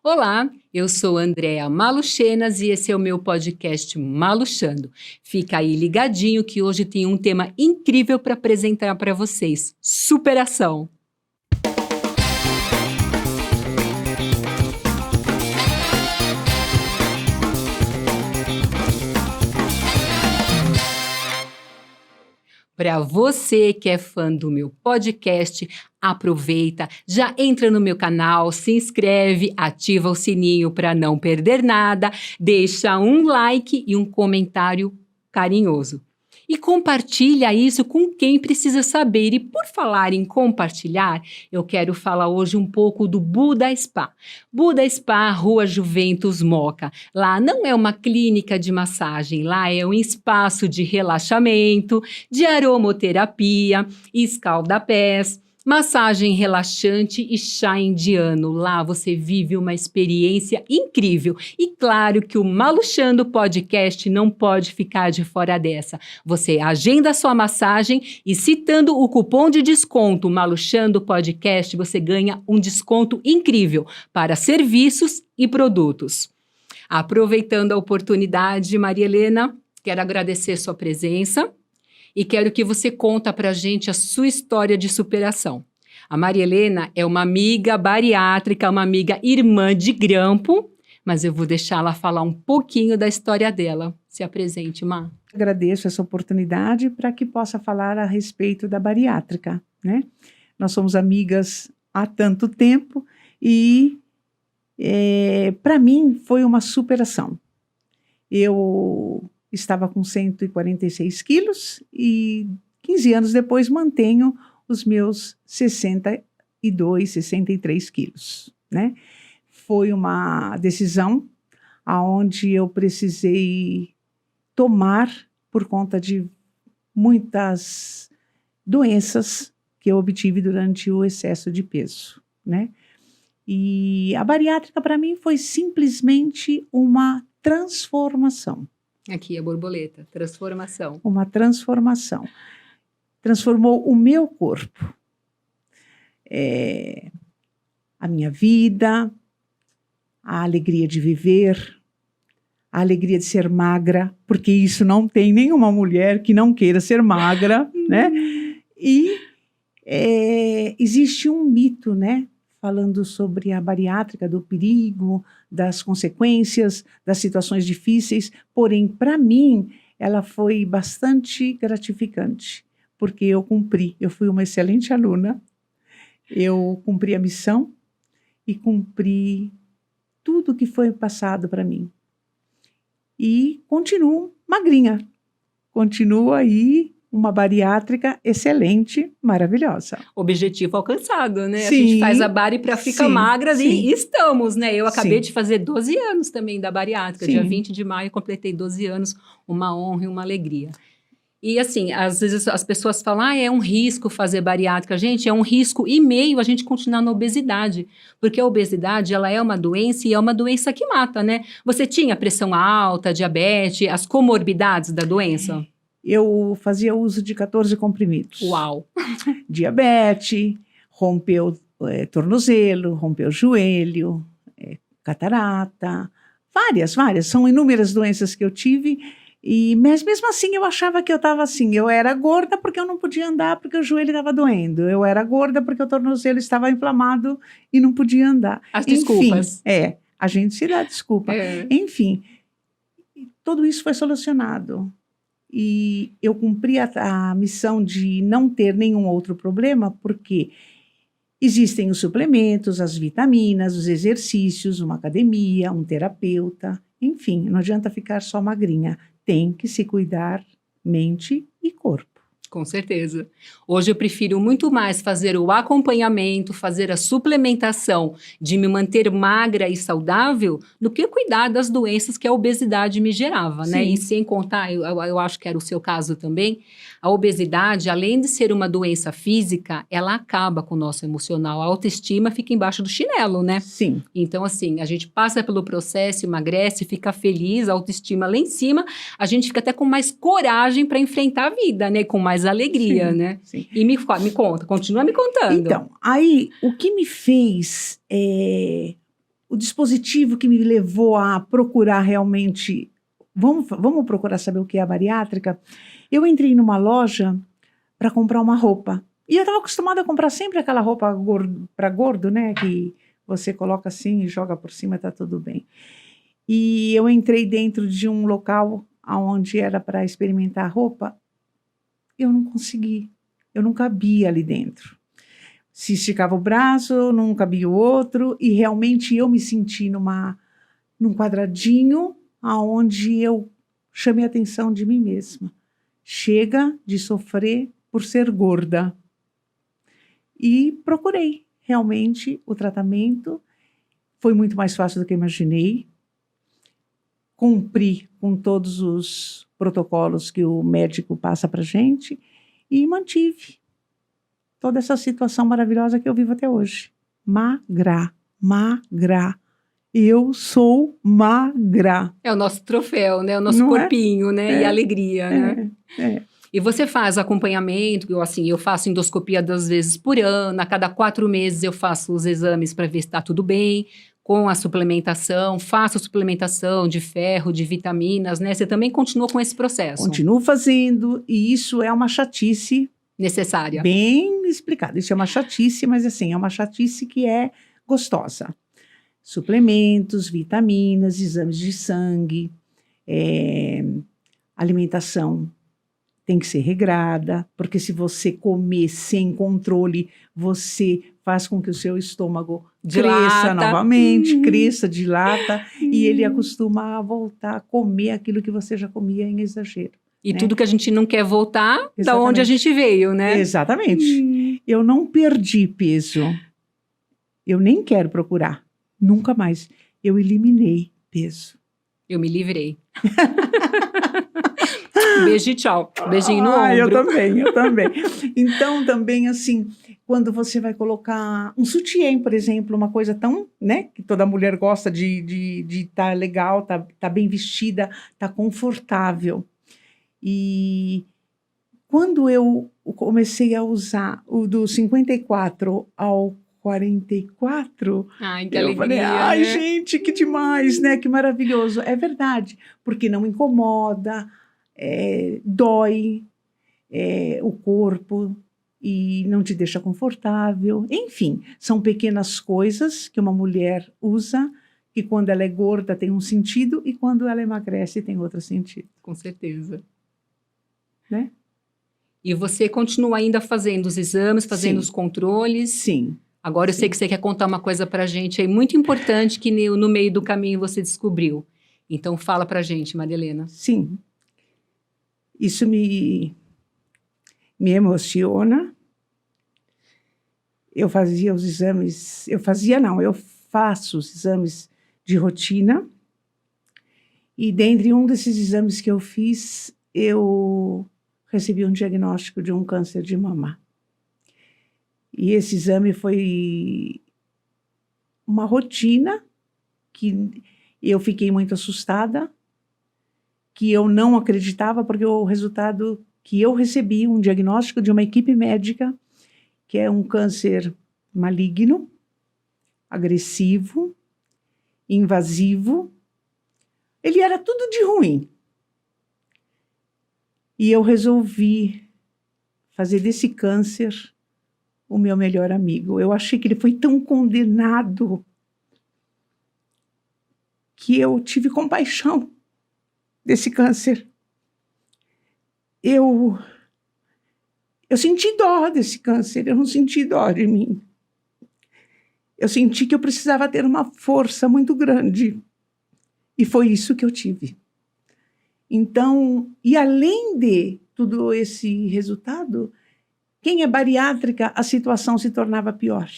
Olá, eu sou Andréa Maluchenas e esse é o meu podcast Maluchando. Fica aí ligadinho que hoje tem um tema incrível para apresentar para vocês: superação. Para você que é fã do meu podcast, aproveita, já entra no meu canal, se inscreve, ativa o sininho para não perder nada, deixa um like e um comentário carinhoso. E compartilha isso com quem precisa saber. E por falar em compartilhar, eu quero falar hoje um pouco do Buda Spa. Buda Spa, Rua Juventus Moca. Lá não é uma clínica de massagem, lá é um espaço de relaxamento, de aromoterapia, escalda-pés, massagem relaxante e chá indiano. Lá você vive uma experiência incrível. E claro que o Maluchando Podcast não pode ficar de fora dessa. Você agenda sua massagem e citando o cupom de desconto Maluchando Podcast, você ganha um desconto incrível para serviços e produtos. Aproveitando a oportunidade, Maria Helena, quero agradecer sua presença. E quero que você conta para a gente a sua história de superação. A Maria Helena é uma amiga bariátrica, uma amiga irmã de grampo, mas eu vou deixá-la falar um pouquinho da história dela. Se apresente, Má. Agradeço essa oportunidade para que possa falar a respeito da bariátrica, né? Nós somos amigas há tanto tempo e para mim foi uma superação. Eu estava com 146 quilos e 15 anos depois mantenho os meus 62, 63 quilos, né? Foi uma decisão aonde eu precisei tomar por conta de muitas doenças que eu obtive durante o excesso de peso, né? E a bariátrica para mim foi simplesmente uma transformação. Aqui a borboleta, transformação. Uma transformação. Transformou o meu corpo, a minha vida, a alegria de viver, a alegria de ser magra, porque isso não tem nenhuma mulher que não queira ser magra, né? E existe um mito, né? Falando sobre a bariátrica, do perigo, das consequências, das situações difíceis. Porém, para mim, ela foi bastante gratificante, porque eu fui uma excelente aluna, eu cumpri a missão e cumpri tudo que foi passado para mim. E continuo magrinha, continuo aí uma bariátrica excelente, maravilhosa. Objetivo alcançado, né? Sim, a gente faz a bari para ficar magra e estamos, né? Eu acabei sim. de fazer 12 anos também da bariátrica. Sim. Dia 20 de maio completei 12 anos, uma honra e uma alegria. E assim, às vezes as pessoas falam, é um risco fazer bariátrica. Gente, é um risco e meio a gente continuar na obesidade. Porque a obesidade, ela é uma doença e é uma doença que mata, né? Você tinha pressão alta, diabetes, as comorbidades da doença? Eu fazia uso de 14 comprimidos. Uau! Diabetes, rompeu tornozelo, rompeu joelho, catarata, várias. São inúmeras doenças que eu tive, mas mesmo assim eu achava que eu estava assim. Eu era gorda porque eu não podia andar, porque o joelho estava doendo. Eu era gorda porque o tornozelo estava inflamado e não podia andar. As desculpas. Enfim, a gente se dá desculpa. Enfim, tudo isso foi solucionado. E eu cumpri a missão de não ter nenhum outro problema, porque existem os suplementos, as vitaminas, os exercícios, uma academia, um terapeuta, enfim, não adianta ficar só magrinha, tem que se cuidar mente e corpo. Com certeza. Hoje eu prefiro muito mais fazer o acompanhamento, fazer a suplementação de me manter magra e saudável do que cuidar das doenças que a obesidade me gerava, né? E sem contar, eu acho que era o seu caso também, a obesidade, além de ser uma doença física, ela acaba com o nosso emocional. A autoestima fica embaixo do chinelo, né? Sim. Então, assim, a gente passa pelo processo, emagrece, fica feliz, a autoestima lá em cima, a gente fica até com mais coragem para enfrentar a vida, né? Com mais alegria, sim, né? Sim. E me conta, continua me contando. Então, aí o que me fez o dispositivo que me levou a procurar realmente, vamos procurar saber o que é a bariátrica. Eu entrei numa loja para comprar uma roupa. E eu estava acostumada a comprar sempre aquela roupa para gordo, né? Que você coloca assim e joga por cima, tá tudo bem. E eu entrei dentro de um local onde era para experimentar roupa. Eu não consegui. Eu não cabia ali dentro. Se esticava o braço, não cabia o outro. E realmente eu me senti num quadradinho onde eu chamei a atenção de mim mesma. Chega de sofrer por ser gorda. E procurei realmente o tratamento. Foi muito mais fácil do que eu imaginei. Cumpri com todos os protocolos que o médico passa para a gente e mantive toda essa situação maravilhosa que eu vivo até hoje. Magra. Eu sou magra. É o nosso troféu, né? O nosso Não corpinho, né? E É. alegria, né? É. E você faz acompanhamento, eu faço endoscopia 2 vezes por ano, a cada 4 meses eu faço os exames para ver se está tudo bem, com a suplementação, faço suplementação de ferro, de vitaminas, né? Você também continua com esse processo? Continuo fazendo, e isso é uma chatice Necessária. bem explicada. Isso é uma chatice, mas assim, é uma chatice que é gostosa. Suplementos, vitaminas, exames de sangue, alimentação tem que ser regrada, porque se você comer sem controle, você faz com que o seu estômago cresça novamente, cresça, dilata, e ele acostuma a voltar a comer aquilo que você já comia em exagero. E né? tudo que a gente não quer voltar, Exatamente. da onde a gente veio, né? Exatamente. Eu não perdi peso. Eu nem quero procurar. Nunca mais. Eu eliminei peso. Eu me livrei. Beijo e tchau. Beijinho no ombro. Eu também. Então, também, assim, quando você vai colocar um sutiã, por exemplo, uma coisa tão, né, que toda mulher gosta de estar legal, tá bem vestida, tá confortável. E quando eu comecei a usar o do 54 ao 44, Ai, que eu alegria, falei, ai, né? gente, que demais, né? Que maravilhoso. É verdade, porque não incomoda, dói o corpo e não te deixa confortável. Enfim, são pequenas coisas que uma mulher usa, que quando ela é gorda tem um sentido e quando ela emagrece tem outro sentido. Com certeza. Né? E você continua ainda fazendo os exames, fazendo Sim. os controles? Sim. Agora eu sei que você quer contar uma coisa pra gente aí muito importante que no meio do caminho você descobriu. Então fala pra gente, Marilena. Sim. Isso me emociona. Eu fazia os exames, eu faço os exames de rotina. E dentre um desses exames que eu fiz, eu recebi um diagnóstico de um câncer de mama. E esse exame foi uma rotina que eu fiquei muito assustada, que eu não acreditava, porque o resultado que eu recebi, um diagnóstico de uma equipe médica, que é um câncer maligno, agressivo, invasivo, ele era tudo de ruim. E eu resolvi fazer desse câncer o meu melhor amigo. Eu achei que ele foi tão condenado que eu tive compaixão desse câncer. Eu senti dó desse câncer, eu não senti dó de mim. Eu senti que eu precisava ter uma força muito grande. E foi isso que eu tive. Então, e além de tudo esse resultado, quem é bariátrica, a situação se tornava pior.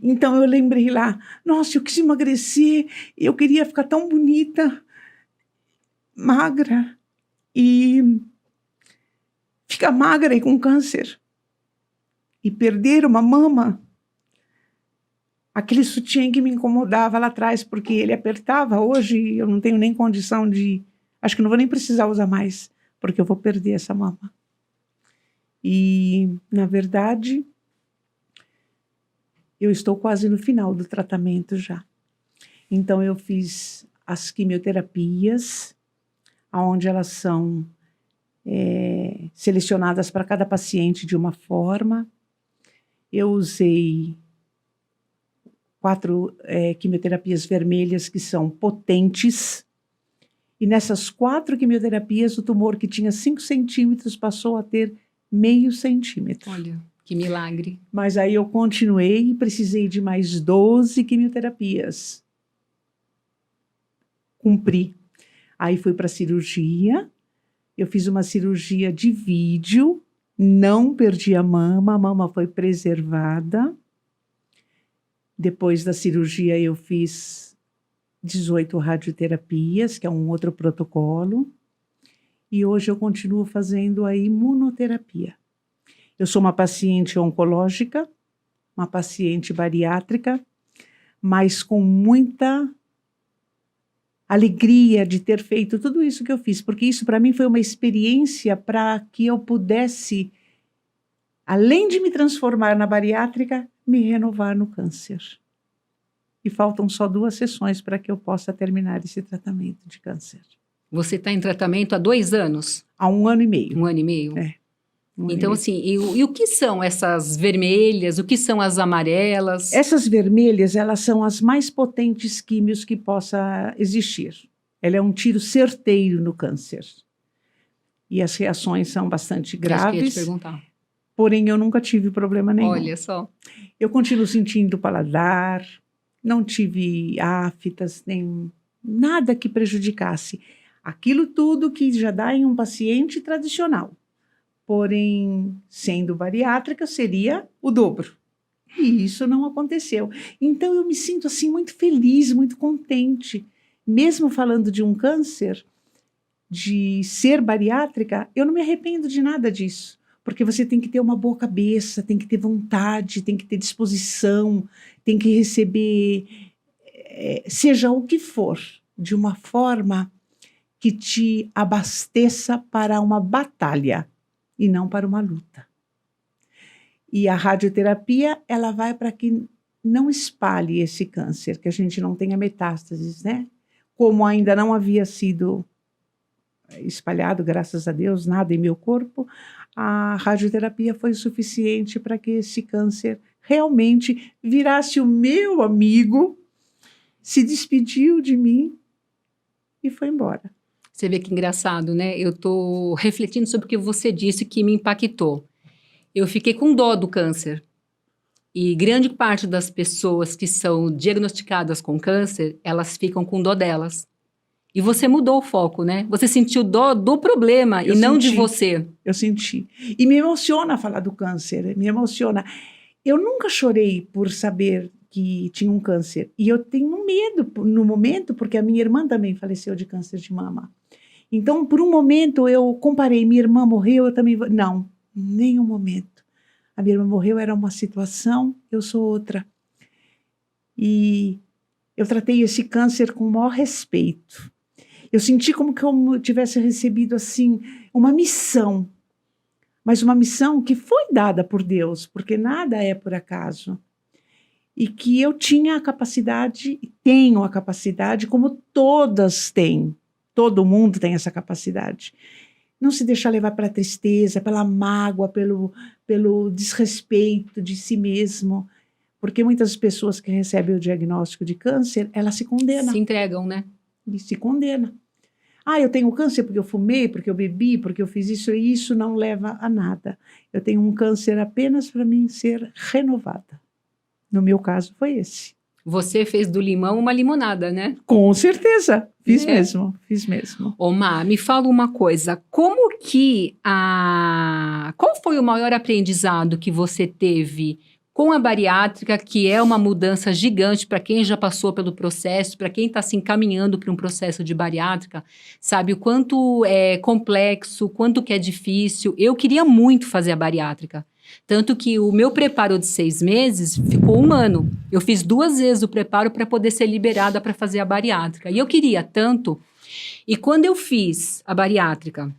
Então eu lembrei lá, nossa, eu quis emagrecer, eu queria ficar tão bonita, magra, e ficar magra e com câncer, e perder uma mama, aquele sutiã que me incomodava lá atrás, porque ele apertava, hoje eu não tenho nem condição de, acho que não vou nem precisar usar mais, porque eu vou perder essa mama. E, na verdade, eu estou quase no final do tratamento já. Então, eu fiz as quimioterapias, onde elas são selecionadas para cada paciente de uma forma. Eu usei 4 quimioterapias vermelhas que são potentes. E nessas 4 quimioterapias, o tumor que tinha 5 centímetros passou a ter meio centímetro. Olha, que milagre. Mas aí eu continuei e precisei de mais 12 quimioterapias. Cumpri. Aí fui para a cirurgia. Eu fiz uma cirurgia de vídeo. Não perdi a mama foi preservada. Depois da cirurgia eu fiz 18 radioterapias, que é um outro protocolo. E hoje eu continuo fazendo a imunoterapia. Eu sou uma paciente oncológica, uma paciente bariátrica, mas com muita alegria de ter feito tudo isso que eu fiz, porque isso para mim foi uma experiência para que eu pudesse, além de me transformar na bariátrica, me renovar no câncer. E faltam só 2 sessões para que eu possa terminar esse tratamento de câncer. Você está em tratamento há 2 anos? Há 1 ano e meio. 1 ano e meio? É. Então, assim, e o que são essas vermelhas? O que são as amarelas? Essas vermelhas, elas são as mais potentes químios que possa existir. Ela é um tiro certeiro no câncer. E as reações são bastante graves. Eu queria te perguntar. Porém, eu nunca tive problema nenhum. Olha só. Eu continuo sentindo paladar, não tive aftas, nem nada que prejudicasse. Aquilo tudo que já dá em um paciente tradicional. Porém, sendo bariátrica, seria o dobro. E isso não aconteceu. Então, eu me sinto assim muito feliz, muito contente. Mesmo falando de um câncer, de ser bariátrica, eu não me arrependo de nada disso. Porque você tem que ter uma boa cabeça, tem que ter vontade, tem que ter disposição, tem que receber, seja o que for, de uma forma que te abasteça para uma batalha e não para uma luta. E a radioterapia, ela vai para que não espalhe esse câncer, que a gente não tenha metástases, né? Como ainda não havia sido espalhado, graças a Deus, nada em meu corpo, a radioterapia foi suficiente para que esse câncer realmente virasse o meu amigo, se despediu de mim e foi embora. Você vê que engraçado, né? Eu estou refletindo sobre o que você disse que me impactou. Eu fiquei com dó do câncer. E grande parte das pessoas que são diagnosticadas com câncer, elas ficam com dó delas. E você mudou o foco, né? Você sentiu dó do problema e não de você. Eu senti. E me emociona falar do câncer, me emociona. Eu nunca chorei por saber que tinha um câncer. E eu tenho medo no momento, porque a minha irmã também faleceu de câncer de mama. Então, por um momento, eu comparei, minha irmã morreu, eu também vou... Não, nenhum momento. A minha irmã morreu, era uma situação, eu sou outra. E eu tratei esse câncer com o maior respeito. Eu senti como que eu tivesse recebido, assim, uma missão. Mas uma missão que foi dada por Deus, porque nada é por acaso. E que eu tinha a capacidade, tenho a capacidade, como todas têm. Todo mundo tem essa capacidade. Não se deixar levar pela tristeza, pela mágoa, pelo desrespeito de si mesmo. Porque muitas pessoas que recebem o diagnóstico de câncer, elas se condenam. Se entregam, né? E se condena. Ah, eu tenho câncer porque eu fumei, porque eu bebi, porque eu fiz isso, e isso não leva a nada. Eu tenho um câncer apenas para mim ser renovada. No meu caso, foi esse. Você fez do limão uma limonada, né? Com certeza. Fiz mesmo. Ô, Má, me fala uma coisa. Qual foi o maior aprendizado que você teve com a bariátrica, que é uma mudança gigante para quem já passou pelo processo, para quem está se encaminhando para um processo de bariátrica, sabe o quanto é complexo, o quanto que é difícil. Eu queria muito fazer a bariátrica. Tanto que o meu preparo de 6 meses ficou 1 ano. Eu fiz 2 vezes o preparo para poder ser liberada para fazer a bariátrica. E eu queria tanto. E quando eu fiz a bariátrica,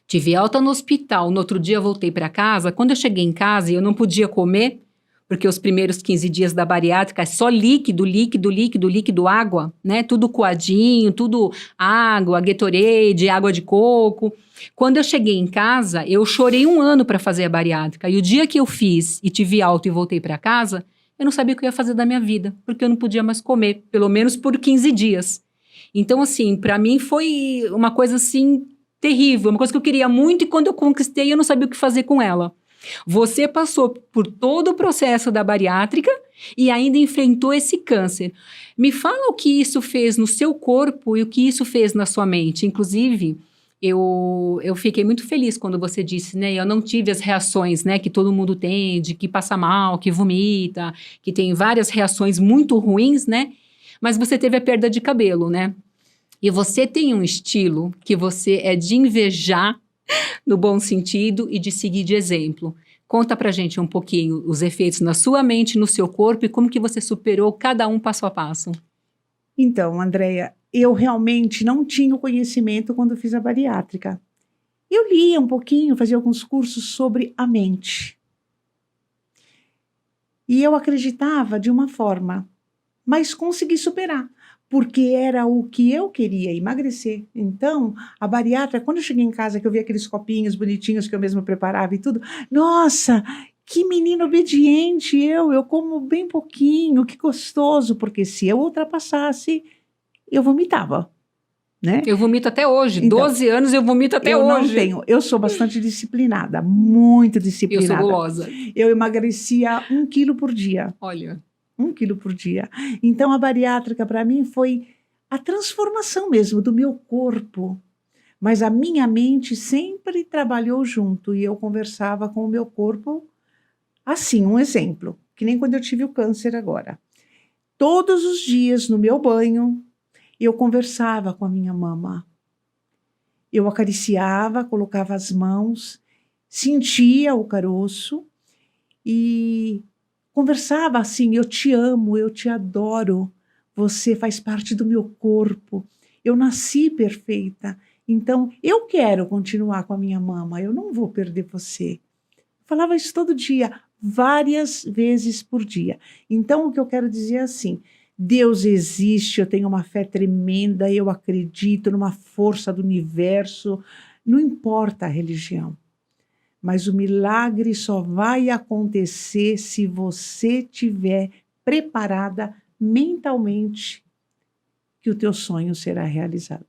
tive alta no hospital, no outro dia eu voltei para casa. Quando eu cheguei em casa e eu não podia comer, porque os primeiros 15 dias da bariátrica é só líquido, líquido, líquido, líquido, água, né? Tudo coadinho, tudo água, Gatorade, água de coco. Quando eu cheguei em casa, eu chorei 1 ano para fazer a bariátrica. E o dia que eu fiz e tive alta e voltei para casa, eu não sabia o que eu ia fazer da minha vida, porque eu não podia mais comer, pelo menos por 15 dias. Então, assim, para mim foi uma coisa, assim, terrível, uma coisa que eu queria muito e quando eu conquistei, eu não sabia o que fazer com ela. Você passou por todo o processo da bariátrica e ainda enfrentou esse câncer. Me fala o que isso fez no seu corpo e o que isso fez na sua mente. Inclusive, eu fiquei muito feliz quando você disse, né? Eu não tive as reações, né, que todo mundo tem, de que passa mal, que vomita, que tem várias reações muito ruins, né? Mas você teve a perda de cabelo, né? E você tem um estilo que você é de invejar no bom sentido e de seguir de exemplo. Conta pra gente um pouquinho os efeitos na sua mente, no seu corpo e como que você superou cada um passo a passo. Então, Andréia, eu realmente não tinha o conhecimento quando fiz a bariátrica. Eu lia um pouquinho, fazia alguns cursos sobre a mente. E eu acreditava de uma forma, mas consegui superar, porque era o que eu queria, emagrecer. Então, a bariátrica, quando eu cheguei em casa, que eu vi aqueles copinhos bonitinhos que eu mesma preparava e tudo, nossa, que menina obediente eu como bem pouquinho, que gostoso, porque se eu ultrapassasse, eu vomitava, né? Eu vomito até hoje, Então, 12 anos eu vomito até eu hoje. não tenho, eu sou bastante disciplinada, muito Eu disciplinada. sou gulosa. Eu emagrecia 1 quilo por dia. Olha, 1 quilo por dia. Então, a bariátrica, para mim, foi a transformação mesmo do meu corpo. Mas a minha mente sempre trabalhou junto e eu conversava com o meu corpo assim, um exemplo, que nem quando eu tive o câncer agora. Todos os dias, no meu banho, eu conversava com a minha mama. Eu acariciava, colocava as mãos, sentia o caroço e conversava assim, eu te amo, eu te adoro, você faz parte do meu corpo, eu nasci perfeita, então eu quero continuar com a minha mama, eu não vou perder você. Falava isso todo dia, várias vezes por dia. Então o que eu quero dizer é assim, Deus existe, eu tenho uma fé tremenda, eu acredito numa força do universo, não importa a religião. Mas o milagre só vai acontecer se você estiver preparada mentalmente que o teu sonho será realizado.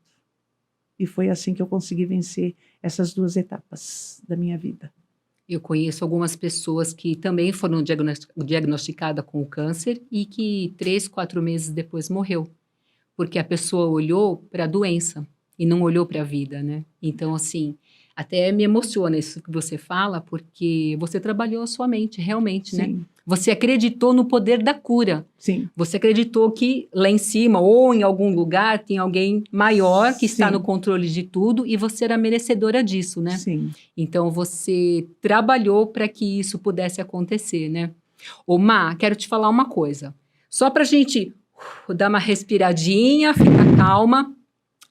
E foi assim que eu consegui vencer essas 2 etapas da minha vida. eu conheço algumas pessoas que também foram diagnosticadas com o câncer e que 3, 4 meses depois morreu. Porque a pessoa olhou para a doença e não olhou para a vida, né? Então, assim, até me emociona isso que você fala, porque você trabalhou a sua mente, realmente, né? Sim, Você acreditou no poder da cura. sim, Você acreditou que lá em cima ou em algum lugar tem alguém maior que está Sim. no controle de tudo e você era merecedora disso, né? sim. Então, você trabalhou para que isso pudesse acontecer, né? Ô, Má, quero te falar uma coisa. Só para a gente dar uma respiradinha, ficar calma.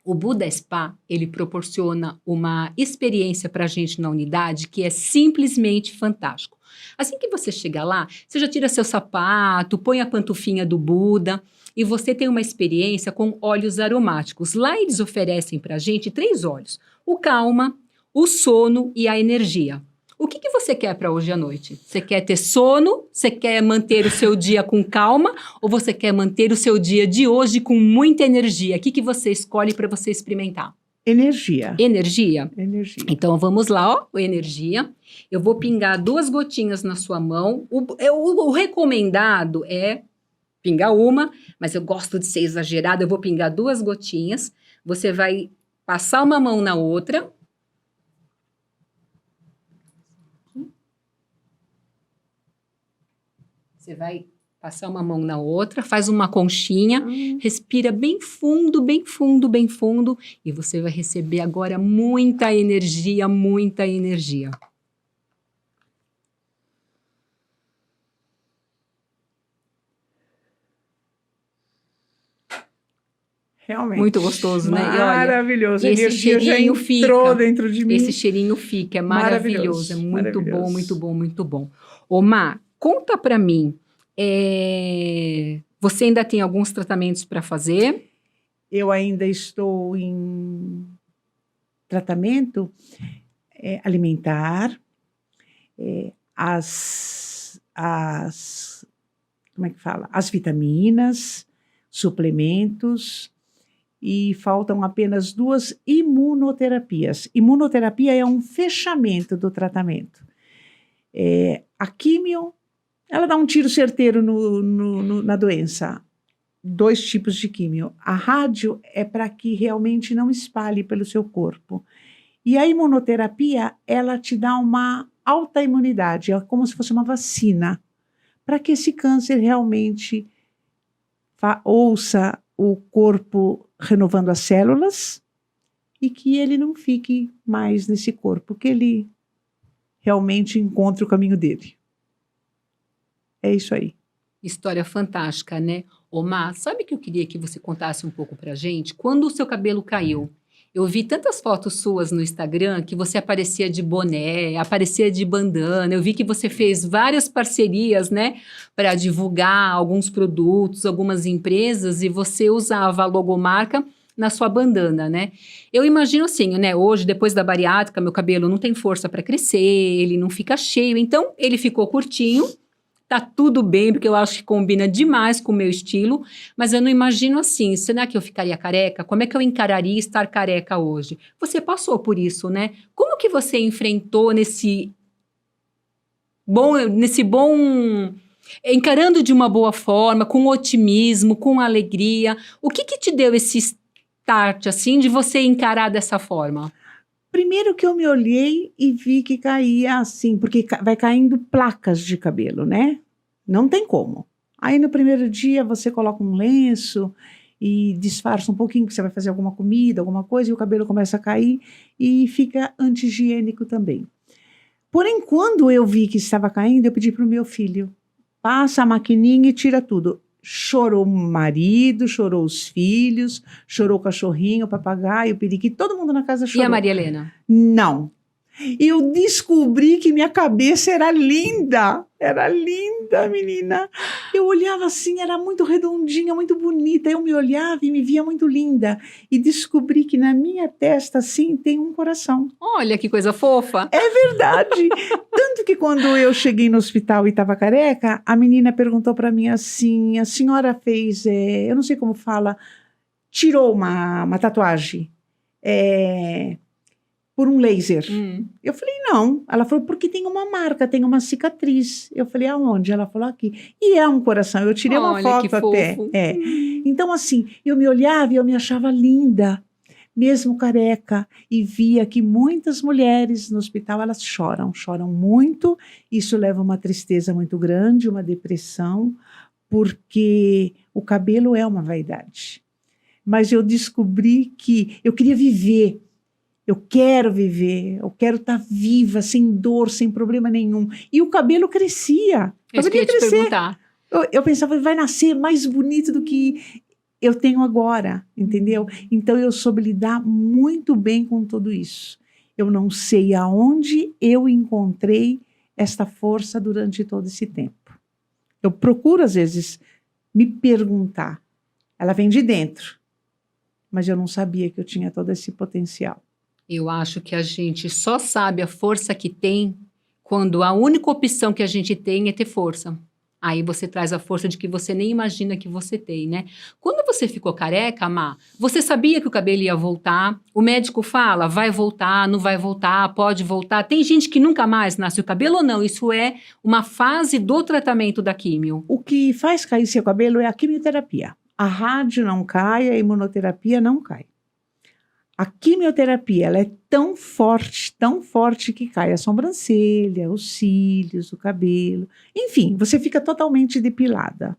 O Buda Spa, ele proporciona uma experiência para a gente na unidade que é simplesmente fantástico. Assim que você chega lá, você já tira seu sapato, põe a pantufinha do Buda e você tem uma experiência com óleos aromáticos. Lá eles oferecem para a gente 3 óleos: o calma, o sono e a energia. O que você quer para hoje à noite? Você quer ter sono? Você quer manter o seu dia com calma? Ou você quer manter o seu dia de hoje com muita energia? O que você escolhe para você experimentar? Energia. Energia? Energia. Então vamos lá, ó, energia. Eu vou pingar 2 gotinhas na sua mão. O recomendado é pingar uma, mas eu gosto de ser exagerada. Eu vou pingar 2 gotinhas. Você vai passar uma mão na outra. Você vai passar uma mão na outra, faz uma conchinha, respira bem fundo, bem fundo, bem fundo, e você vai receber agora muita energia, muita energia. Realmente. Muito gostoso, né? Maravilhoso. E olha, A energia já entrou dentro de mim. Esse cheirinho fica, é maravilhoso, é muito bom, muito bom, muito bom. Ô, Má, Conta para mim, você ainda tem alguns tratamentos para fazer? Eu ainda estou em tratamento alimentar, como é que fala? As vitaminas, suplementos, e faltam apenas 2 imunoterapias. Imunoterapia é um fechamento do tratamento. A químio, ela dá um tiro certeiro na doença. 2 tipos de químio. A rádio é para que realmente não espalhe pelo seu corpo. E a imunoterapia, ela te dá uma alta imunidade, é como se fosse uma vacina, para que esse câncer realmente ouça o corpo renovando as células e que ele não fique mais nesse corpo, que ele realmente encontre o caminho dele. É isso aí. História fantástica, né? Má, sabe que eu queria que você contasse um pouco pra gente? Quando o seu cabelo caiu, eu vi tantas fotos suas no Instagram que você aparecia de boné, aparecia de bandana. Eu vi que você fez várias parcerias, né, para divulgar alguns produtos, algumas empresas, e você usava a logomarca na sua bandana, né? Eu imagino assim, né? Hoje, depois da bariátrica, meu cabelo não tem força para crescer, ele não fica cheio, então ele ficou curtinho. Tá tudo bem, porque eu acho que combina demais com o meu estilo, mas eu não imagino assim, será que eu ficaria careca? Como é que eu encararia estar careca hoje? Você passou por isso, né? Como que você enfrentou nesse bom, encarando de uma boa forma, com otimismo, com alegria? O que te deu esse start, assim, de você encarar dessa forma? Primeiro que eu me olhei e vi que caía assim, porque vai caindo placas de cabelo, né? Não tem como. Aí no primeiro dia você coloca um lenço e disfarça um pouquinho que você vai fazer alguma comida, alguma coisa, e o cabelo começa a cair e fica anti-higiênico também. Porém, quando eu vi que estava caindo, eu pedi para o meu filho, passa a maquininha e tira tudo. Chorou o marido, chorou os filhos, chorou o cachorrinho, o papagaio, o periquito, todo mundo na casa chorou. E a Maria Helena? Não. Eu descobri que minha cabeça era linda, menina. Eu olhava assim, era muito redondinha, muito bonita. Eu me olhava e me via muito linda. E descobri que na minha testa, assim, tem um coração. Olha que coisa fofa. É verdade. Tanto que quando eu cheguei no hospital e estava careca, a menina perguntou para mim assim, a senhora fez, eu não sei como fala, tirou uma tatuagem por um laser. Eu falei, não. Ela falou, porque tem uma marca, tem uma cicatriz. Eu falei, aonde? Ela falou, aqui. E é um coração. Eu tirei uma foto até. Então, assim, eu me olhava e eu me achava linda, mesmo careca, e via que muitas mulheres no hospital, elas choram muito. Isso leva a uma tristeza muito grande, uma depressão, porque o cabelo é uma vaidade. Mas eu descobri que eu queria viver. Eu quero viver, eu quero estar viva, sem dor, sem problema nenhum. E o cabelo crescia. Eu queria te perguntar. Eu pensava, vai nascer mais bonito do que eu tenho agora, entendeu? Então eu soube lidar muito bem com tudo isso. Eu não sei aonde eu encontrei esta força durante todo esse tempo. Eu procuro, às vezes, me perguntar. Ela vem de dentro, mas eu não sabia que eu tinha todo esse potencial. Eu acho que a gente só sabe a força que tem quando a única opção que a gente tem é ter força. Aí você traz a força de que você nem imagina que você tem, né? Quando você ficou careca, Má, você sabia que o cabelo ia voltar? O médico fala, vai voltar, não vai voltar, pode voltar. Tem gente que nunca mais nasce o cabelo ou não? Isso é uma fase do tratamento da químio. O que faz cair seu cabelo é a quimioterapia. A rádio não cai, a imunoterapia não cai. A quimioterapia, ela é tão forte que cai a sobrancelha, os cílios, o cabelo. Enfim, você fica totalmente depilada.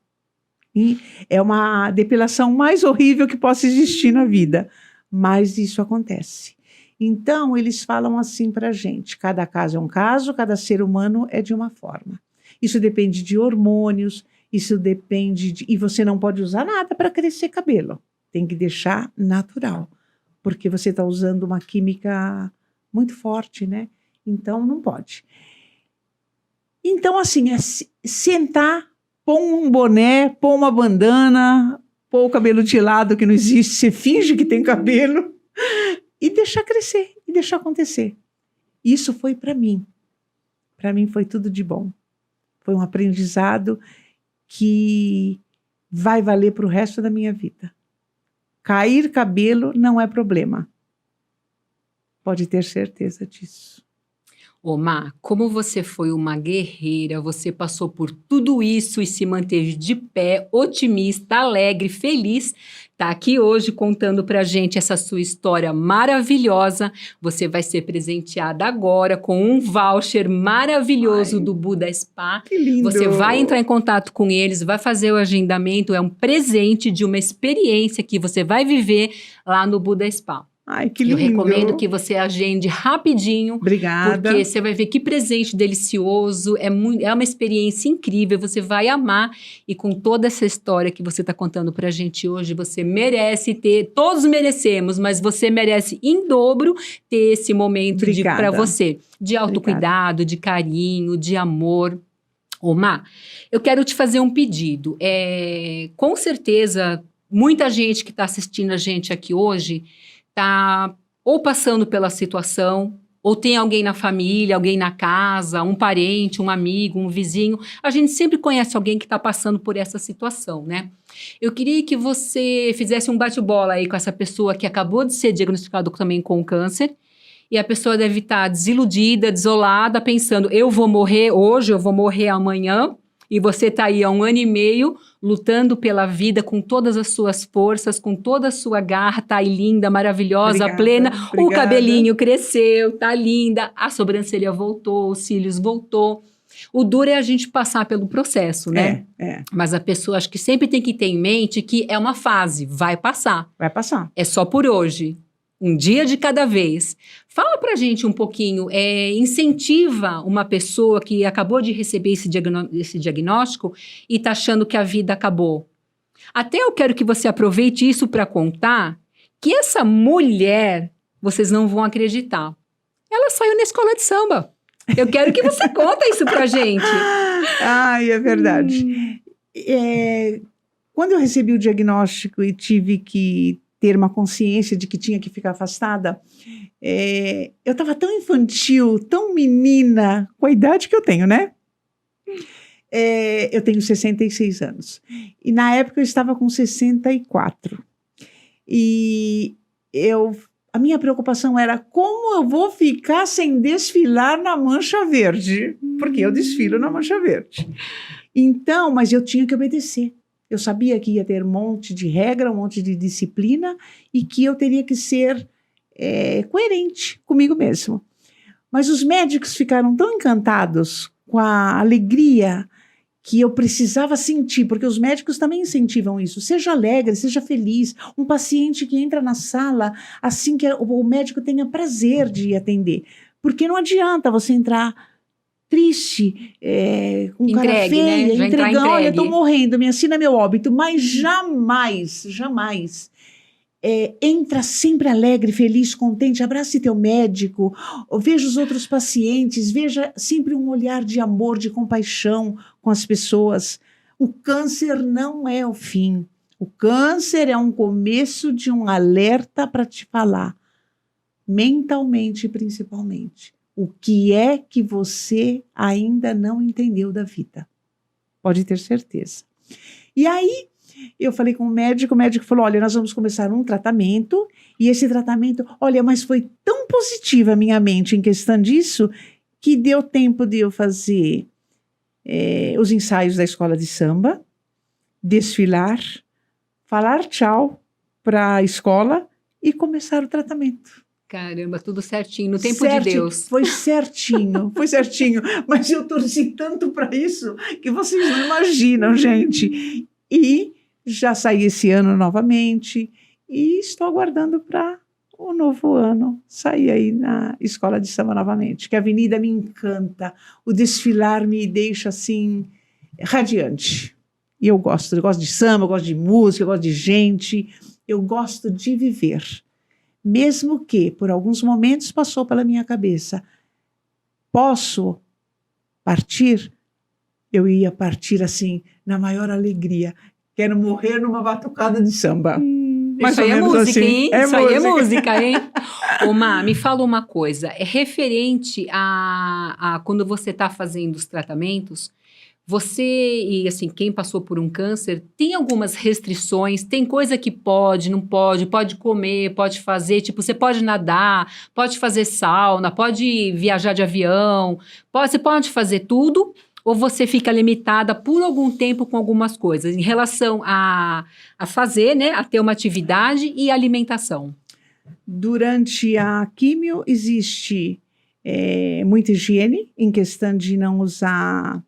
E é uma depilação mais horrível que possa existir na vida. Mas isso acontece. Então, eles falam assim pra gente, cada caso é um caso, cada ser humano é de uma forma. Isso depende de hormônios, isso depende e você não pode usar nada para crescer cabelo. Tem que deixar natural. Porque você está usando uma química muito forte, né? Então, não pode. Então, assim, é sentar, pôr um boné, pôr uma bandana, pôr o cabelo de lado que não existe, você finge que tem cabelo, e deixar crescer, e deixar acontecer. Isso foi para mim. Para mim foi tudo de bom. Foi um aprendizado que vai valer para o resto da minha vida. Cair cabelo não é problema. Pode ter certeza disso. Ô, Má, como você foi uma guerreira, você passou por tudo isso e se manteve de pé, otimista, alegre, feliz, tá aqui hoje contando pra gente essa sua história maravilhosa. Você vai ser presenteada agora com um voucher maravilhoso do Buda Spa. Que lindo! Você vai entrar em contato com eles, vai fazer o agendamento, é um presente de uma experiência que você vai viver lá no Buda Spa. Ai, que lindo. Eu recomendo que você agende rapidinho. Obrigada. Porque você vai ver que presente delicioso, é uma experiência incrível, você vai amar. E com toda essa história que você está contando pra gente hoje, você merece ter, todos merecemos, mas você merece em dobro ter esse momento para você. De autocuidado, de carinho, de amor. Ô, Má, eu quero te fazer um pedido. Com certeza, muita gente que está assistindo a gente aqui hoje está ou passando pela situação, ou tem alguém na família, alguém na casa, um parente, um amigo, um vizinho. A gente sempre conhece alguém que está passando por essa situação, né? Eu queria que você fizesse um bate-bola aí com essa pessoa que acabou de ser diagnosticada também com câncer, e a pessoa deve estar desiludida, desolada, pensando, eu vou morrer hoje, eu vou morrer amanhã, e você está aí há 1 ano e meio lutando pela vida com todas as suas forças, com toda a sua garra, tá aí linda, maravilhosa, Obrigada, plena. obrigada. O cabelinho cresceu, tá linda, a sobrancelha voltou, os cílios voltou. O duro é a gente passar pelo processo, né? Mas a pessoa acho que sempre tem que ter em mente que é uma fase, vai passar. Vai passar. É só por hoje. Um dia de cada vez. Fala pra gente um pouquinho, incentiva uma pessoa que acabou de receber esse diagnóstico e tá achando que a vida acabou. Até eu quero que você aproveite isso para contar que essa mulher, vocês não vão acreditar, ela saiu na escola de samba. Eu quero que você conta isso pra gente. Ai, é verdade. Quando eu recebi o diagnóstico e tive que ter uma consciência de que tinha que ficar afastada, eu estava tão infantil, tão menina, com a idade que eu tenho, né? Eu tenho 66 anos. E na época eu estava com 64. E a minha preocupação era como eu vou ficar sem desfilar na Mancha Verde, porque eu desfilo na Mancha Verde. Então, mas eu tinha que obedecer. Eu sabia que ia ter um monte de regra, um monte de disciplina e que eu teria que ser coerente comigo mesmo. Mas os médicos ficaram tão encantados com a alegria que eu precisava sentir, porque os médicos também incentivam isso. Seja alegre, seja feliz. Um paciente que entra na sala, assim que o médico tenha prazer de atender. Porque não adianta você entrar triste, com cara feia, né? entregando, olha, eu estou morrendo, me assina meu óbito, mas jamais, entra sempre alegre, feliz, contente, abrace teu médico, veja os outros pacientes, veja sempre um olhar de amor, de compaixão com as pessoas. O câncer não é o fim, o câncer é um começo de um alerta para te falar, mentalmente principalmente. O que é que você ainda não entendeu da vida? Pode ter certeza. E aí, eu falei com o médico falou, olha, nós vamos começar um tratamento, e esse tratamento, olha, mas foi tão positiva a minha mente em questão disso, que deu tempo de eu fazer os ensaios da escola de samba, desfilar, falar tchau para a escola e começar o tratamento. Caramba, tudo certinho, no tempo de Deus. Foi certinho, mas eu torci tanto para isso que vocês não imaginam, gente. E já saí esse ano novamente e estou aguardando para o novo ano sair aí na escola de samba novamente, que a avenida me encanta, o desfilar me deixa assim radiante. E eu gosto de samba, eu gosto de música, eu gosto de gente, eu gosto de viver. Mesmo que, por alguns momentos, passou pela minha cabeça, posso partir? eu ia partir assim, na maior alegria. Quero morrer numa batucada de samba. Mais Isso ou aí é menos música, assim. hein? Isso aí é música, hein? Ô, Má, me fala uma coisa. É referente a quando você está fazendo os tratamentos, você e assim, quem passou por um câncer, tem algumas restrições, tem coisa que pode, não pode, pode comer, pode fazer, tipo, você pode nadar, pode fazer sauna, pode viajar de avião, você pode fazer tudo, ou você fica limitada por algum tempo com algumas coisas, em relação a fazer, né, a ter uma atividade e alimentação. Durante a químio, existe muita higiene, em questão de não usar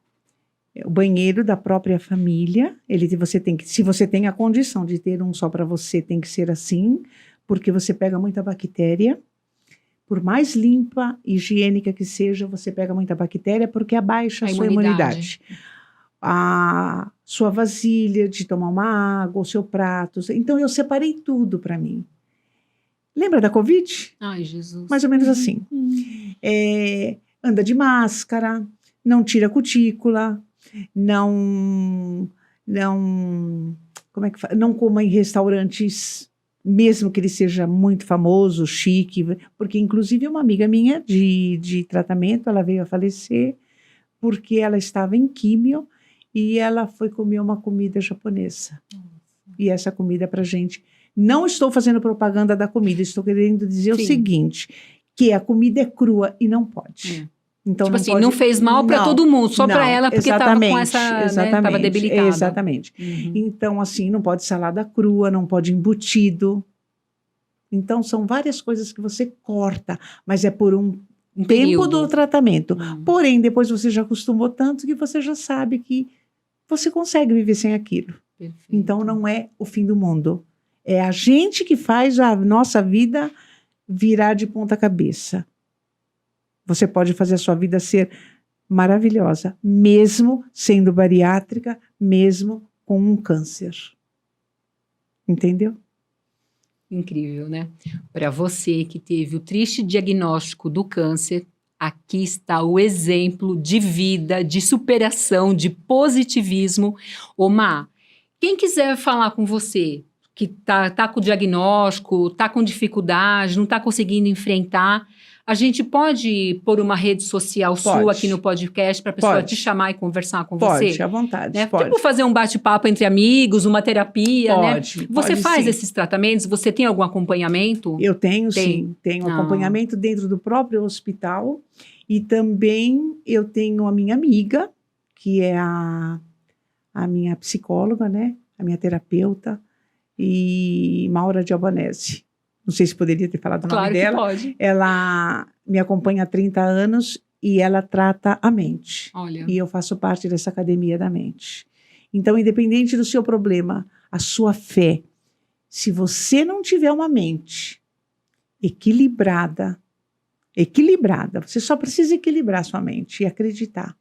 o banheiro da própria família. Você tem que, se você tem a condição de ter um só para você, tem que ser assim, porque você pega muita bactéria. Por mais limpa, higiênica que seja, você pega muita bactéria porque abaixa a sua imunidade. A sua vasilha de tomar uma água, o seu prato. Então, eu separei tudo para mim. Lembra da Covid? Ai, Jesus. Mais ou menos assim. Anda de máscara, não tira cutícula, como é que fala? Não coma em restaurantes, mesmo que ele seja muito famoso, chique, porque inclusive uma amiga minha de tratamento, ela veio a falecer porque ela estava em químio e ela foi comer uma comida japonesa. E essa comida pra gente, não estou fazendo propaganda da comida, estou querendo dizer o seguinte, que a comida é crua e não pode. Então, tipo assim, não fez mal para todo mundo, só para ela, porque estava com essa, estava debilitada. Exatamente. Então, assim, não pode salada crua, não pode embutido. Então, são várias coisas que você corta, mas é por um tempo período do tratamento. Porém, depois você já acostumou tanto que você já sabe que você consegue viver sem aquilo. Perfeito. Então, não é o fim do mundo. É a gente que faz a nossa vida virar de ponta cabeça. Você pode fazer a sua vida ser maravilhosa, mesmo sendo bariátrica, mesmo com um câncer. Entendeu? Incrível, né? Para você que teve o triste diagnóstico do câncer, aqui está o exemplo de vida, de superação, de positivismo. Ô, Má, quem quiser falar com você, que tá com o diagnóstico, tá com dificuldade, não tá conseguindo enfrentar, a gente pode pôr uma rede social sua aqui no podcast para a pessoa te chamar e conversar com você? Pode, à vontade. Né? Pode. Tipo fazer um bate-papo entre amigos, uma terapia, pode, né? Você pode, faz sim. esses tratamentos? Você tem algum acompanhamento? Eu tenho, sim. Tenho acompanhamento dentro do próprio hospital. E também eu tenho a minha amiga, que é a minha psicóloga, né? A minha terapeuta, e Maura de Albanese. Não sei se poderia ter falado o nome dela. Claro que pode. Ela me acompanha há 30 anos e ela trata a mente. Olha. E eu faço parte dessa academia da mente. Então, independente do seu problema, a sua fé, se você não tiver uma mente equilibrada, você só precisa equilibrar sua mente e acreditar.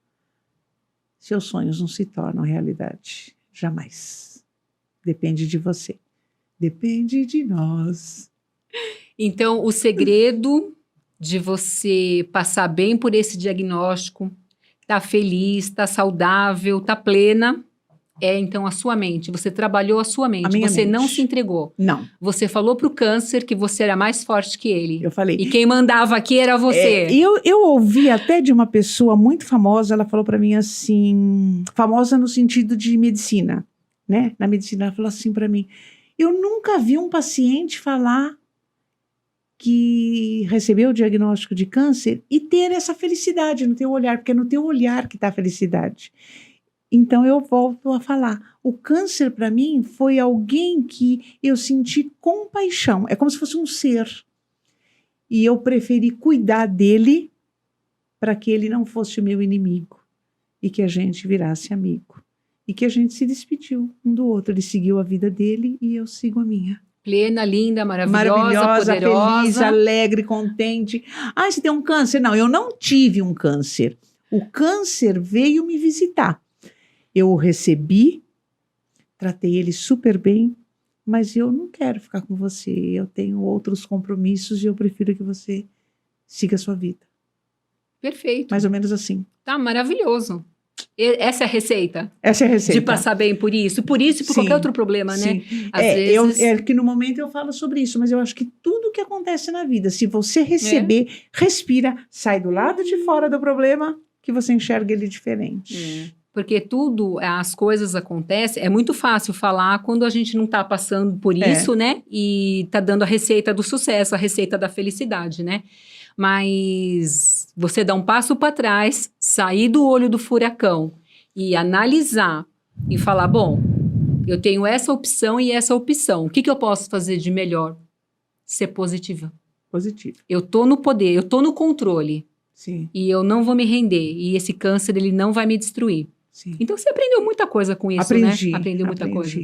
Seus sonhos não se tornam realidade. Jamais. Depende de você. Depende de nós. Então, o segredo de você passar bem por esse diagnóstico, tá feliz, tá saudável, tá plena, é então a sua mente. Você trabalhou a sua mente. Você não se entregou. Não. Você falou pro câncer que você era mais forte que ele. Eu falei. E quem mandava aqui era você. Eu ouvi até de uma pessoa muito famosa, ela falou para mim assim, famosa no sentido de medicina, né? Na medicina, ela falou assim para mim, eu nunca vi um paciente falar que recebeu o diagnóstico de câncer e ter essa felicidade no teu olhar, porque é no teu olhar que está a felicidade. Então, eu volto a falar, o câncer para mim foi alguém que eu senti compaixão, é como se fosse um ser, e eu preferi cuidar dele para que ele não fosse o meu inimigo, e que a gente virasse amigo, e que a gente se despediu um do outro, ele seguiu a vida dele e eu sigo a minha. Plena, linda, maravilhosa, poderosa. Feliz, alegre, contente. Ah, você tem um câncer? Não, eu não tive um câncer. O câncer veio me visitar. Eu o recebi, tratei ele super bem, mas eu não quero ficar com você. Eu tenho outros compromissos e eu prefiro que você siga a sua vida. Perfeito. Mais ou menos assim. Tá maravilhoso. Essa é a receita? Essa é a receita. De passar bem por isso e por qualquer outro problema, né? Às vezes... É que no momento eu falo sobre isso, mas eu acho que tudo que acontece na vida, se você receber, respira, sai do lado de fora do problema, que você enxerga ele diferente. Porque as coisas acontecem, é muito fácil falar quando a gente não está passando por isso, né? E está dando a receita do sucesso, a receita da felicidade, né? Mas você dá um passo para trás, sair do olho do furacão e analisar e falar, bom, eu tenho essa opção e essa opção. O que eu posso fazer de melhor? Ser positiva. Positivo. Eu tô no poder, eu tô no controle. Sim. E eu não vou me render. E esse câncer, ele não vai me destruir. Sim. Então, você aprendeu muita coisa com isso, né? Aprendeu muita coisa.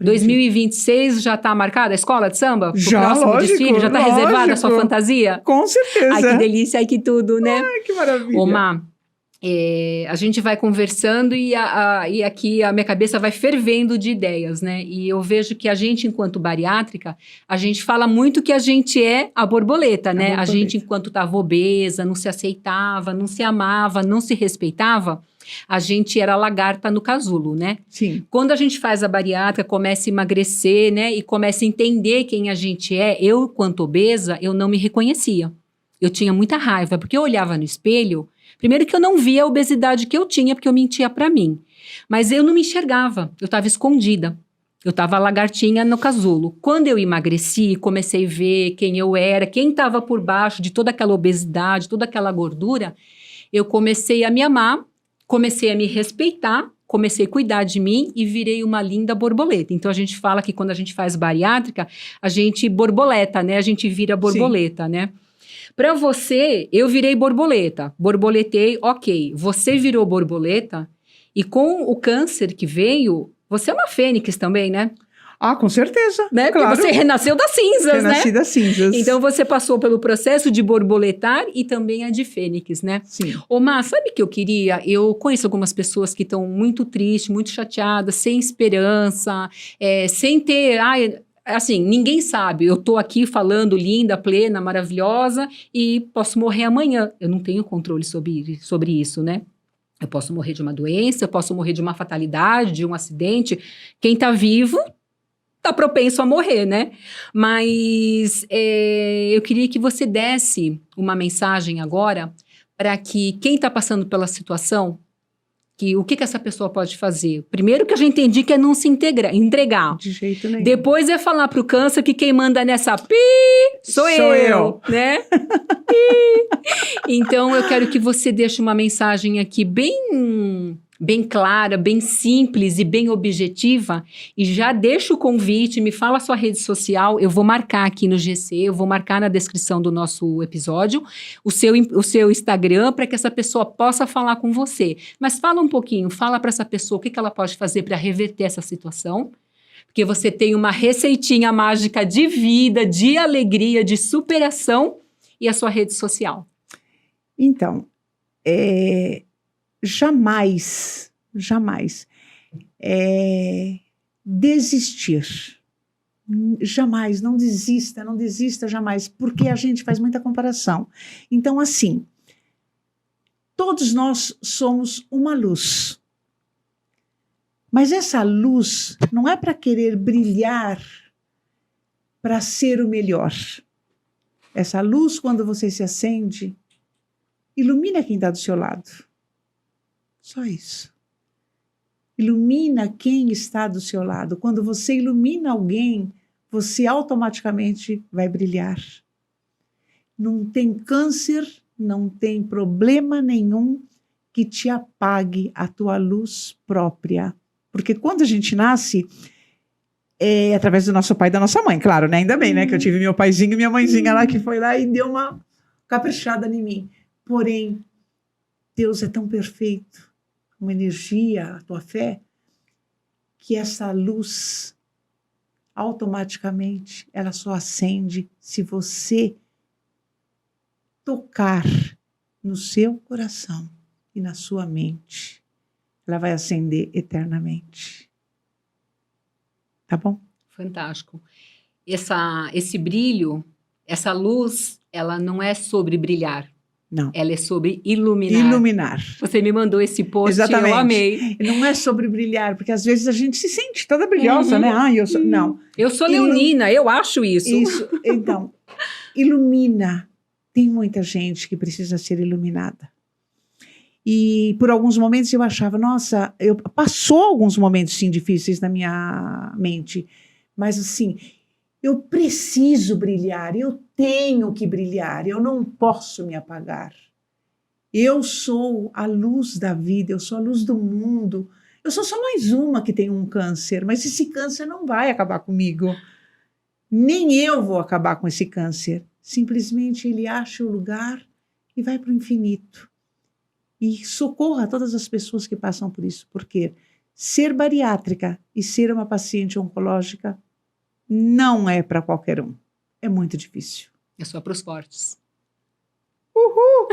2026 já está marcada a escola de samba? Já, próximo lógico, desfile? Já está reservada a sua fantasia? Com certeza. Ai, que delícia, ai, que tudo, né? Ai, que maravilha. Ô, Má, a gente vai conversando e aqui a minha cabeça vai fervendo de ideias, né? E eu vejo que a gente, enquanto bariátrica, a gente fala muito que a gente é a borboleta, né? A gente, enquanto estava obesa, não se aceitava, não se amava, não se respeitava, a gente era lagarta no casulo, né? Sim. Quando a gente faz a bariátrica, começa a emagrecer, né? E começa a entender quem a gente é, eu, quanto obesa, eu não me reconhecia. Eu tinha muita raiva, porque eu olhava no espelho, primeiro que eu não via a obesidade que eu tinha, porque eu mentia pra mim. Mas eu não me enxergava, eu estava escondida. Eu estava lagartinha no casulo. Quando eu emagreci, comecei a ver quem eu era, quem estava por baixo de toda aquela obesidade, toda aquela gordura, eu comecei a me amar, comecei a me respeitar, comecei a cuidar de mim e virei uma linda borboleta. Então, a gente fala que quando a gente faz bariátrica, a gente borboleta, né? A gente vira borboleta, né? Para você, eu virei borboleta. Borboletei, ok. Você virou borboleta e com o câncer que veio, você é uma fênix também, né? Ah, com certeza. Né? Claro. Porque você renasceu das cinzas, Renasci das cinzas. Então, você passou pelo processo de borboletar e também a de fênix, né? Sim. Ô, Má, sabe o que eu queria? Eu conheço algumas pessoas que estão muito tristes, muito chateadas, sem esperança, sem ter... assim, ninguém sabe. Eu tô aqui falando linda, plena, maravilhosa e posso morrer amanhã. Eu não tenho controle sobre isso, né? Eu posso morrer de uma doença, eu posso morrer de uma fatalidade, de um acidente. Quem tá vivo tá propenso a morrer, né? Mas eu queria que você desse uma mensagem agora para que quem tá passando pela situação, o que essa pessoa pode fazer? Primeiro que eu já entendi que é não se entregar. De jeito nenhum. Depois é falar pro câncer que quem manda nessa sou eu, né? Então, eu quero que você deixe uma mensagem aqui bem clara, bem simples e bem objetiva, e já deixa o convite, me fala a sua rede social, eu vou marcar aqui no GC, eu vou marcar na descrição do nosso episódio, o seu Instagram, para que essa pessoa possa falar com você. Mas fala um pouquinho, fala para essa pessoa o que ela pode fazer para reverter essa situação, porque você tem uma receitinha mágica de vida, de alegria, de superação, e a sua rede social. Então, jamais desistir. Jamais, não desista jamais, porque a gente faz muita comparação. Então, assim, todos nós somos uma luz. Mas essa luz não é para querer brilhar, para ser o melhor. Essa luz, quando você se acende, ilumina quem está do seu lado. Só isso. Ilumina quem está do seu lado. Quando você ilumina alguém, você automaticamente vai brilhar. Não tem câncer, não tem problema nenhum que te apague a tua luz própria. Porque quando a gente nasce, é através do nosso pai e da nossa mãe, claro, né? Ainda bem, né? Que eu tive meu paizinho e minha mãezinha lá, que foi lá e deu uma caprichada em mim. Porém, Deus é tão perfeito, uma energia, a tua fé, que essa luz, automaticamente, ela só acende se você tocar no seu coração e na sua mente. Ela vai acender eternamente. Tá bom? Fantástico. Esse brilho, essa luz, ela não é sobre brilhar, Não. Ela é sobre iluminar. Iluminar. Você me mandou esse post, Exatamente. eu amei. Não é sobre brilhar, porque às vezes a gente se sente toda brilhosa, né? Ah, eu sou... Não. Eu sou leonina, eu acho isso. Isso. Então, ilumina. Tem muita gente que precisa ser iluminada. E por alguns momentos eu achava, nossa, passou alguns momentos sim difíceis na minha mente, mas assim, eu preciso brilhar, eu tenho que brilhar, eu não posso me apagar. Eu sou a luz da vida, eu sou a luz do mundo. Eu sou só mais uma que tem um câncer, mas esse câncer não vai acabar comigo. Nem eu vou acabar com esse câncer. Simplesmente ele acha o lugar e vai para o infinito. E socorra todas as pessoas que passam por isso, porque ser bariátrica e ser uma paciente oncológica não é para qualquer um. É muito difícil. É só para os fortes. Uhul!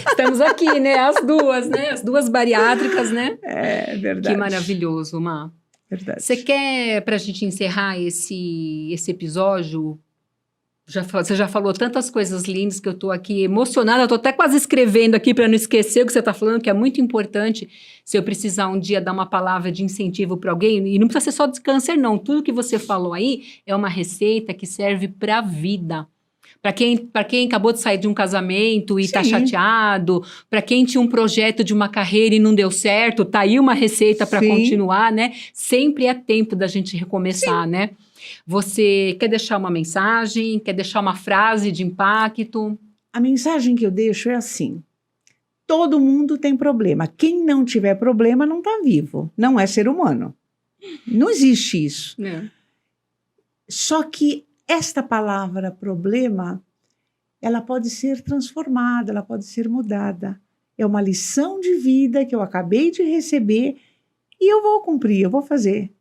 Estamos aqui, né? As duas, né? As duas bariátricas, né? É verdade. Que maravilhoso, Má. Verdade. Você quer, para a gente encerrar esse episódio... Você já falou tantas coisas lindas que eu estou aqui emocionada, eu estou até quase escrevendo aqui para não esquecer o que você está falando, que é muito importante. Se eu precisar um dia dar uma palavra de incentivo para alguém, e não precisa ser só de câncer, não. Tudo que você falou aí é uma receita que serve para a vida. Para quem acabou de sair de um casamento e está chateado, para quem tinha um projeto de uma carreira e não deu certo, tá aí uma receita para continuar, né? Sempre é tempo da gente recomeçar, né? Você quer deixar uma mensagem? Quer deixar uma frase de impacto? A mensagem que eu deixo é assim: todo mundo tem problema. Quem não tiver problema não está vivo. Não é ser humano. Não existe isso. É. Só que esta palavra problema, ela pode ser transformada, ela pode ser mudada. É uma lição de vida que eu acabei de receber e eu vou cumprir, eu vou fazer.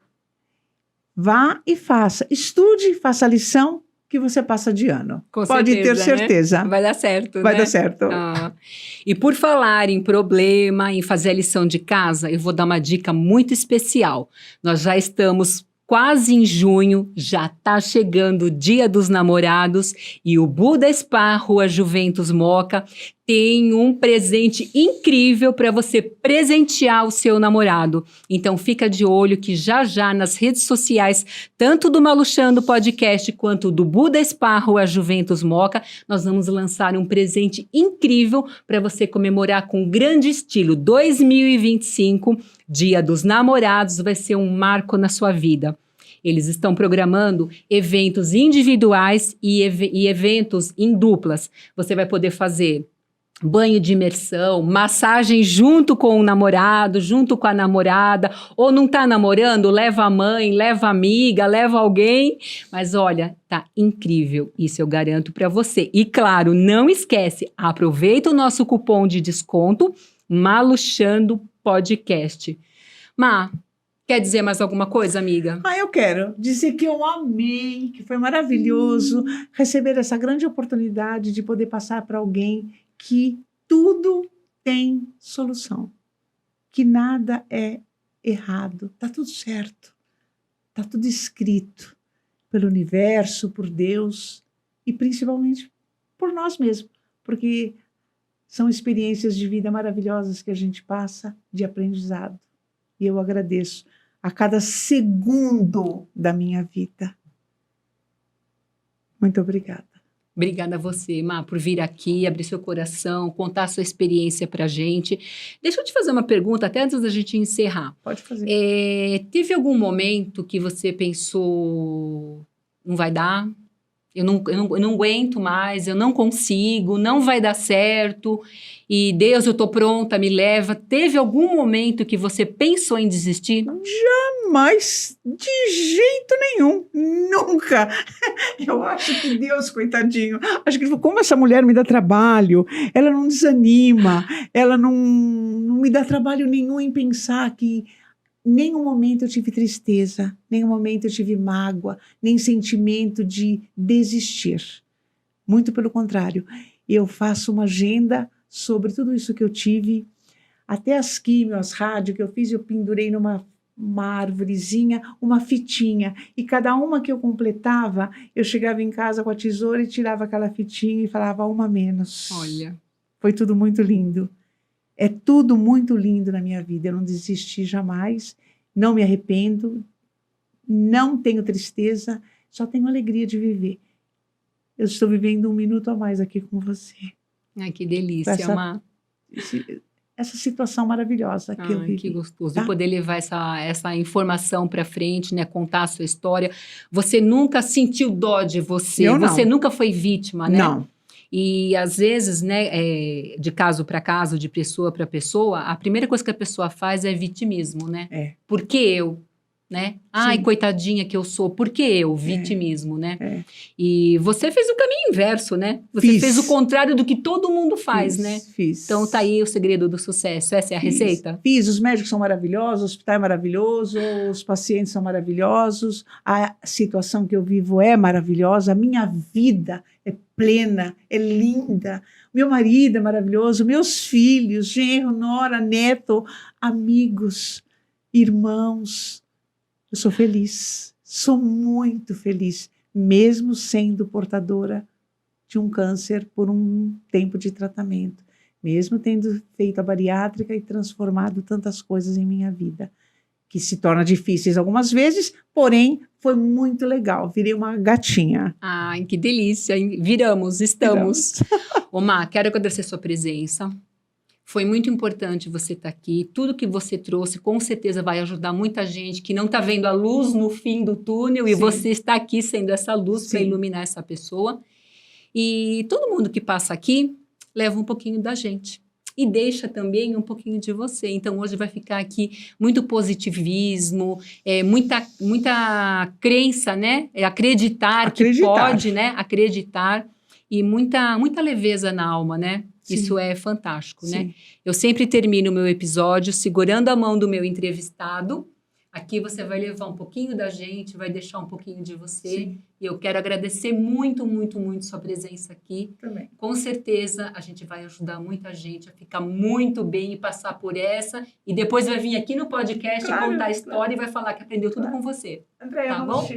Vá e faça. Estude, faça a lição que você passa de ano. Com Pode certeza, ter certeza. Né? Vai dar certo, Vai né? dar certo. Ah. E por falar em problema, em fazer a lição de casa, eu vou dar uma dica muito especial. Nós já estamos quase em junho, já está chegando o Dia dos Namorados e o Buda Spa, Rua Juventus Moca, tem um presente incrível para você presentear o seu namorado. Então fica de olho que já nas redes sociais, tanto do Maluchando Podcast quanto do Buda Spa, Rua Juventus Moca, nós vamos lançar um presente incrível para você comemorar com grande estilo. 2025, Dia dos Namorados, vai ser um marco na sua vida. Eles estão programando eventos individuais e eventos em duplas. Você vai poder fazer banho de imersão, massagem junto com o namorado, junto com a namorada, ou não tá namorando, leva a mãe, leva a amiga, leva alguém, mas olha, tá incrível, isso eu garanto para você. E claro, não esquece, aproveita o nosso cupom de desconto, Maluchando Podcast. Má, quer dizer mais alguma coisa, amiga? Eu quero dizer que eu amei, que foi maravilhoso receber essa grande oportunidade de poder passar para alguém que tudo tem solução, que nada é errado, tá tudo certo, tá tudo escrito pelo universo, por Deus e principalmente por nós mesmos, porque são experiências de vida maravilhosas que a gente passa de aprendizado. E eu agradeço a cada segundo da minha vida. Muito obrigada. Obrigada a você, Má, por vir aqui, abrir seu coração, contar a sua experiência pra gente. Deixa eu te fazer uma pergunta, até antes da gente encerrar. Pode fazer. Teve algum momento que você pensou, não vai dar? Eu não aguento mais, eu não consigo, não vai dar certo, e Deus, eu tô pronta, me leva. Teve algum momento que você pensou em desistir? Jamais, de jeito nenhum, nunca. Eu acho que Deus, coitadinho, acho que como essa mulher me dá trabalho, ela não desanima, ela não me dá trabalho nenhum em pensar que nenhum momento eu tive tristeza, nenhum momento eu tive mágoa, nem sentimento de desistir. Muito pelo contrário, eu faço uma agenda sobre tudo isso que eu tive, até as químios, as rádios que eu fiz, eu pendurei numa árvorezinha, uma fitinha, e cada uma que eu completava, eu chegava em casa com a tesoura e tirava aquela fitinha e falava uma menos. Olha, Foi tudo muito lindo. É tudo muito lindo na minha vida. Eu não desisti jamais, não me arrependo, não tenho tristeza, só tenho alegria de viver. Eu estou vivendo um minuto a mais aqui com você. Ai, que delícia, Má. Essa situação maravilhosa que eu vivi. Que gostoso. Tá? E poder levar essa informação para frente, né? Contar a sua história. Você nunca sentiu dó de você. Eu não. Você nunca foi vítima, né? Não. E às vezes, né, de caso para caso, de pessoa para pessoa, a primeira coisa que a pessoa faz é vitimismo, né? É. Por que eu? Né? Ai, Sim. coitadinha que eu sou. Por que eu? Vitimismo, né? É. E você fez o caminho inverso, né? Você fez o contrário do que todo mundo faz, né? Fiz. Então tá aí o segredo do sucesso. Essa é a receita? Fiz. Os médicos são maravilhosos, o hospital é maravilhoso, os pacientes são maravilhosos, a situação que eu vivo é maravilhosa, a minha vida é plena, é linda, meu marido é maravilhoso, meus filhos, genro, nora, neto, amigos, irmãos. Eu sou feliz, sou muito feliz, mesmo sendo portadora de um câncer por um tempo de tratamento, mesmo tendo feito a bariátrica e transformado tantas coisas em minha vida, que se torna difíceis algumas vezes, porém foi muito legal, virei uma gatinha. Ai, que delícia, estamos. Ô Má, quero agradecer sua presença. Foi muito importante você estar aqui. Tudo que você trouxe, com certeza, vai ajudar muita gente que não está vendo a luz no fim do túnel. Sim. E você está aqui sendo essa luz para iluminar essa pessoa. E todo mundo que passa aqui leva um pouquinho da gente. E deixa também um pouquinho de você. Então, hoje vai ficar aqui muito positivismo, muita crença, né? Acreditar que pode, né? Acreditar. E muita leveza na alma, né? Sim. Isso é fantástico, sim, né? Eu sempre termino o meu episódio segurando a mão do meu entrevistado. Aqui você vai levar um pouquinho da gente, vai deixar um pouquinho de você. Sim. E eu quero agradecer muito, muito, muito sua presença aqui. Também. Com certeza a gente vai ajudar muita gente a ficar muito bem e passar por essa. E depois vai vir aqui no podcast contar a história e vai falar que aprendeu tudo com você. Andréia, tá bom?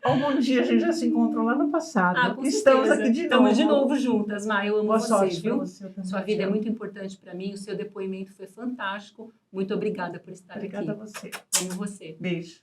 Algum dia a gente já se encontrou lá no passado. Com Estamos certeza. aqui de novo. Estamos de novo juntas, Má. Eu amo Boa você, sorte, viu? Você, sua vida é muito importante para mim. O seu depoimento foi fantástico. Muito obrigada por estar aqui. Obrigada a você. Amo você. Beijo.